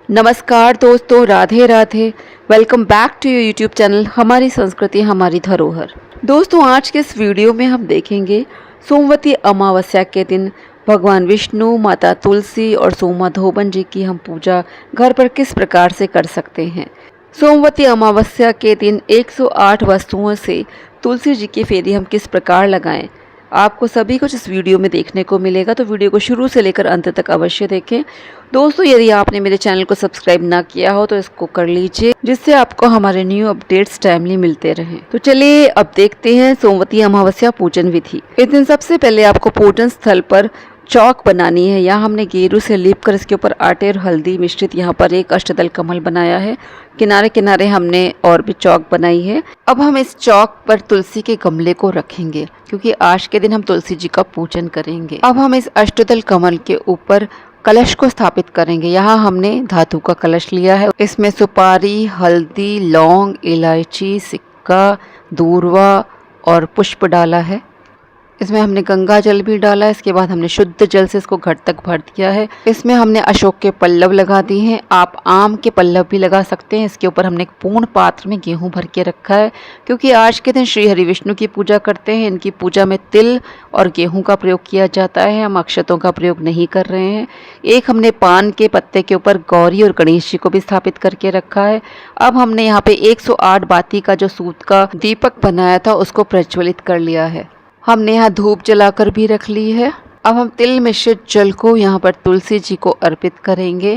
नमस्कार दोस्तों, Radhe Radhe. Welcome back to your YouTube channel हमारी संस्कृति हमारी धरोहर। दोस्तों, आज के इस वीडियो में हम देखेंगे सोमवती अमावस्या के दिन भगवान विष्णु, माता तुलसी और सोमाधोबन जी की हम पूजा घर पर किस प्रकार से कर सकते हैं। सोमवती अमावस्या के दिन 108 वस्तुओं से तुलसी जी की फेरी हम किस प्रकार लगाएं, आपको सभी कुछ इस वीडियो में देखने को मिलेगा। तो वीडियो को शुरू से लेकर अंत तक अवश्य देखें। दोस्तों, यदि आपने मेरे चैनल को सब्सक्राइब ना किया हो तो इसको कर लीजिए, जिससे आपको हमारे न्यू अपडेट्स टाइमली मिलते रहें। तो चलिए अब देखते हैं सोमवती अमावस्या पूजन विधि। इस दिन सबसे पहले आपको पूजन स्थल पर चौक बनानी है। यहाँ हमने गेरू से लीप कर इसके ऊपर आटे और हल्दी मिश्रित यहाँ पर एक अष्टदल कमल बनाया है। किनारे किनारे हमने और भी चौक बनाई है। अब हम इस चौक पर तुलसी के गमले को रखेंगे, क्योंकि आज के दिन हम तुलसी जी का पूजन करेंगे। अब हम इस अष्टदल कमल के ऊपर कलश को स्थापित करेंगे। यहाँ हमने धातु का कलश लिया है। इसमें सुपारी, हल्दी, लौंग, इलायची, सिक्का, दूर्वा और पुष्प डाला है। इसमें हमने गंगा जल भी डाला है। इसके बाद हमने शुद्ध जल से इसको घट तक भर दिया है। इसमें हमने अशोक के पल्लव लगा दिए हैं। आप आम के पल्लव भी लगा सकते हैं। इसके ऊपर हमने एक पूर्ण पात्र में गेहूं भर के रखा है, क्योंकि आज के दिन श्री हरि विष्णु की पूजा करते हैं। इनकी पूजा में तिल और गेहूं का प्रयोग किया जाता है। हम अक्षतों का प्रयोग नहीं कर रहे हैं। एक हमने पान के पत्ते के ऊपर गौरी और गणेश जी को भी स्थापित करके रखा है। अब हमने यहाँ पे 108 बाती का जो सूत का दीपक बनाया था उसको प्रज्वलित कर लिया है। हमने यहाँ धूप जलाकर भी रख ली है। अब हम तिल मिश्रित जल को यहाँ पर तुलसी जी को अर्पित करेंगे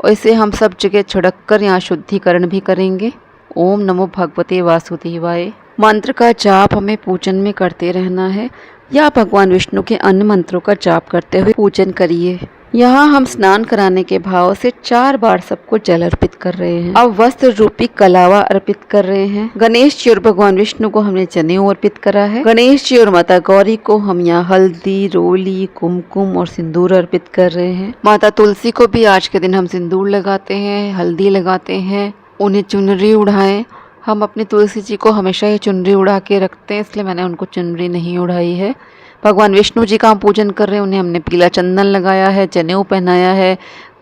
और इसे हम सब जगह छिड़क कर यहाँ शुद्धिकरण भी करेंगे। ओम नमो भगवते वासुदेवाय मंत्र का जाप हमें पूजन में करते रहना है, या भगवान विष्णु के अन्य मंत्रों का जाप करते हुए पूजन करिए। यहाँ हम स्नान कराने के भाव से 4 बार सबको जल अर्पित कर रहे हैं। अब वस्त्र रूपी कलावा अर्पित कर रहे हैं। गणेश जी और भगवान विष्णु को हमने जनेऊ अर्पित करा है। गणेश जी और माता गौरी को हम यहाँ हल्दी, रोली, कुमकुम और सिंदूर अर्पित कर रहे हैं। माता तुलसी को भी आज के दिन हम सिंदूर लगाते हैं, हल्दी लगाते हैं, उन्हें चुनरी उड़ाएं। हम अपनी तुलसी जी को हमेशा ही चुनरी उड़ा के रखते हैं, इसलिए मैंने उनको चुनरी नहीं उड़ाई है। भगवान विष्णु जी का हम पूजन कर रहे हैं। उन्हें हमने पीला चंदन लगाया है, जनेऊ पहनाया है,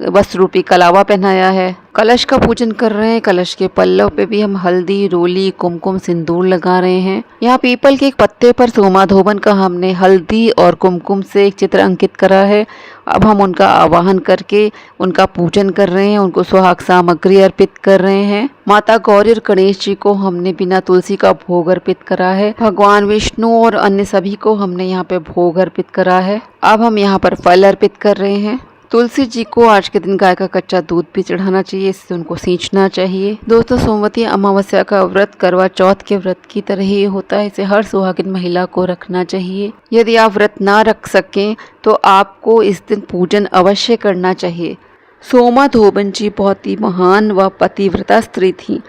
वस्त्र रूपी कलावा पहनाया है। कलश का पूजन कर रहे हैं। कलश के पल्लव पे भी हम हल्दी, रोली, कुमकुम, सिंदूर लगा रहे हैं। यहाँ पीपल के एक पत्ते पर सोमाधोबन का हमने हल्दी और कुमकुम से एक चित्र अंकित करा है। अब हम उनका आवाहन करके उनका पूजन कर रहे हैं, उनको सुहाग सामग्री अर्पित कर रहे हैं। माता गौरी और गणेश जी को हमने बिना तुलसी का भोग अर्पित करा है। भगवान विष्णु और अन्य सभी को हमने यहाँ पे भोग अर्पित करा है। अब हम यहाँ पर फल अर्पित कर रहे हैं। तुलसी जी को आज के दिन गाय का कच्चा दूध भी चढ़ाना चाहिए, इससे उनको सींचना चाहिए। दोस्तों, सोमवती अमावस्या का व्रत करवा चौथ के व्रत की तरह ही होता है। इसे हर सुहागिन महिला को रखना चाहिए। यदि आप व्रत ना रख सकें तो आपको इस दिन पूजन अवश्य करना चाहिए। सोमाधोबन जी बहुत ही महान व पतिव्रता स्त्री थी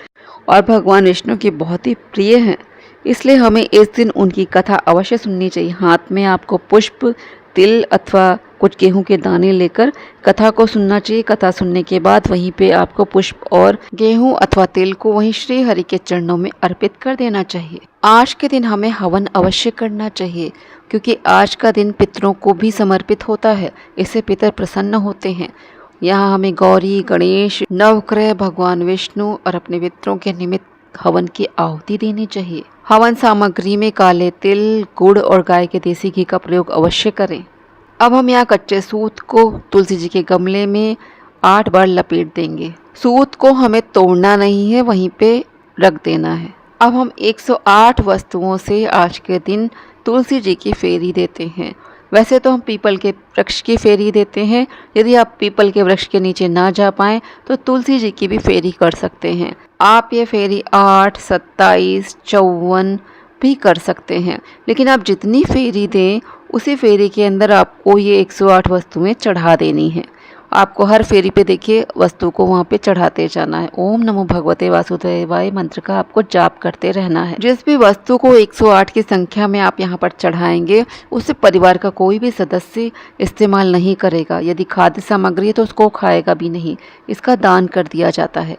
और भगवान विष्णु की बहुत ही प्रिय हैं, इसलिए हमें इस दिन उनकी कथा अवश्य सुननी चाहिए। हाथ में आपको पुष्प, तिल अथवा कुछ गेहूं के दाने लेकर कथा को सुनना चाहिए। कथा सुनने के बाद वहीं पे आपको पुष्प और गेहूं अथवा तिल को वहीं श्री हरि के चरणों में अर्पित कर देना चाहिए। आज के दिन हमें हवन अवश्य करना चाहिए, क्योंकि आज का दिन पितरों को भी समर्पित होता है। इससे पितर प्रसन्न होते हैं। यहाँ हमें गौरी, गणेश, नवग्रह, भगवान विष्णु और अपने पितरों के निमित्त हवन की आहुति देनी चाहिए। हवन सामग्री में काले तिल, गुड़ और गाय के देसी घी का प्रयोग अवश्य करें। अब हम यहाँ कच्चे सूत को तुलसी जी के गमले में 8 बार लपेट देंगे। सूत को हमें तोड़ना नहीं है, वहीं पे रख देना है। अब हम 108 वस्तुओं से आज के दिन तुलसी जी की फेरी देते हैं। वैसे तो हम पीपल के वृक्ष की फेरी देते हैं। यदि आप पीपल के वृक्ष के नीचे ना जा पाएँ तो तुलसी जी की भी फेरी कर सकते हैं। आप ये फेरी 8, 27, 54 भी कर सकते हैं, लेकिन आप जितनी फेरी दें उसी फेरी के अंदर आपको ये 108 वस्तुएं चढ़ा देनी है। आपको हर फेरी पे देखिए वस्तु को वहाँ पे चढ़ाते जाना है। ओम नमो भगवते वासुदेवाय मंत्र का आपको जाप करते रहना है। जिस भी वस्तु को 108 की संख्या में आप यहाँ पर चढ़ाएंगे उसे परिवार का कोई भी सदस्य इस्तेमाल नहीं करेगा। यदि खाद्य सामग्री है तो उसको खाएगा भी नहीं, इसका दान कर दिया जाता है।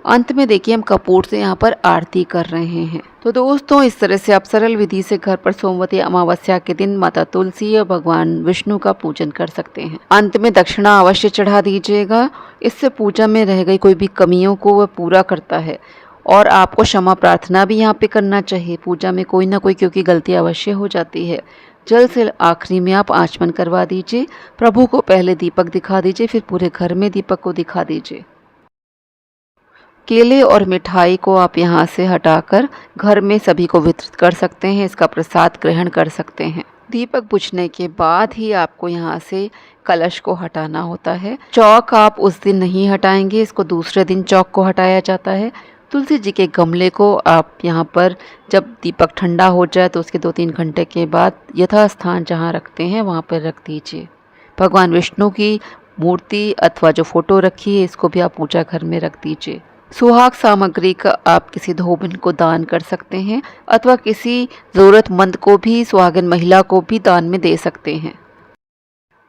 अंत में देखिए हम कपूर से यहाँ पर आरती कर रहे हैं। तो दोस्तों इस तरह से आप सरल विधि से घर पर सोमवती अमावस्या के दिन माता तुलसी और भगवान विष्णु का पूजन कर सकते हैं। अंत में दक्षिणा अवश्य चढ़ा दीजिएगा। इससे पूजा में रह गई कोई भी कमियों को वह पूरा करता है और आपको क्षमा प्रार्थना भी यहाँ पे करना चाहिए। पूजा में कोई ना कोई क्योंकि गलती अवश्य हो जाती है। जल्द से आखिरी में आप आचमन करवा दीजिए। प्रभु को पहले दीपक दिखा दीजिए, फिर पूरे घर में दीपक को दिखा दीजिए। केले और मिठाई को आप यहाँ से हटाकर घर में सभी को वितरित कर सकते हैं। इसका प्रसाद ग्रहण कर सकते हैं। दीपक बुझने के बाद ही आपको यहाँ से कलश को हटाना होता है। चौक आप उस दिन नहीं हटाएंगे, इसको दूसरे दिन चौक को हटाया जाता है। तुलसी जी के गमले को आप यहाँ पर जब दीपक ठंडा हो जाए तो उसके 2-3 घंटे के बाद यथास्थान जहाँ रखते हैं वहाँ पर रख दीजिए। भगवान विष्णु की मूर्ति अथवा जो फोटो रखी है इसको भी आप पूजा घर में रख दीजिए। सुहाग सामग्री का आप किसी धोबन को दान कर सकते हैं अथवा किसी ज़रूरतमंद को भी, सुहागिन महिला को भी दान में दे सकते हैं।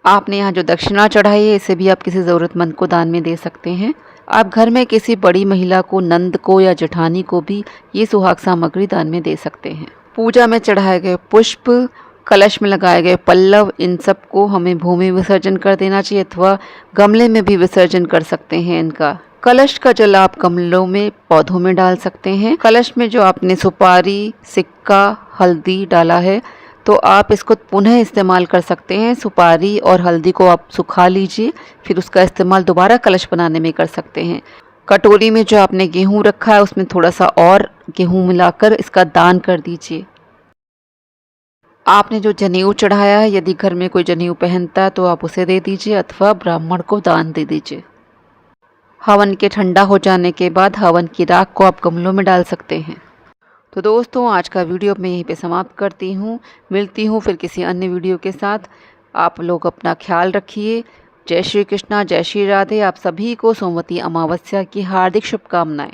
आपने यहाँ जो दक्षिणा चढ़ाई है इसे भी आप किसी ज़रूरतमंद को दान में दे सकते हैं। आप घर में किसी बड़ी महिला को, नंद को या जेठानी को भी ये सुहाग सामग्री दान में दे सकते हैं। पूजा में चढ़ाए गए पुष्प, कलश में लगाए गए पल्लव, इन सब को हमें भूमि विसर्जन कर देना चाहिए अथवा गमले में भी विसर्जन कर सकते हैं इनका। कलश का जल आप गमलों में, पौधों में डाल सकते हैं। कलश में जो आपने सुपारी, सिक्का, हल्दी डाला है तो आप इसको पुनः इस्तेमाल कर सकते हैं। सुपारी और हल्दी को आप सुखा लीजिए, फिर उसका इस्तेमाल दोबारा कलश बनाने में कर सकते हैं। कटोरी में जो आपने गेहूं रखा है उसमें थोड़ा सा और गेहूं मिलाकर इसका दान कर दीजिए। आपने जो जनेऊ चढ़ाया है, यदि घर में कोई जनेऊ पहनता है तो आप उसे दे दीजिए अथवा ब्राह्मण को दान दे दीजिए। हवन के ठंडा हो जाने के बाद हवन की राख को आप गमलों में डाल सकते हैं। तो दोस्तों आज का वीडियो मैं यहीं पे समाप्त करती हूँ। मिलती हूँ फिर किसी अन्य वीडियो के साथ। आप लोग अपना ख्याल रखिए। जय श्री कृष्णा, जय श्री राधे। आप सभी को सोमवती अमावस्या की हार्दिक शुभकामनाएं।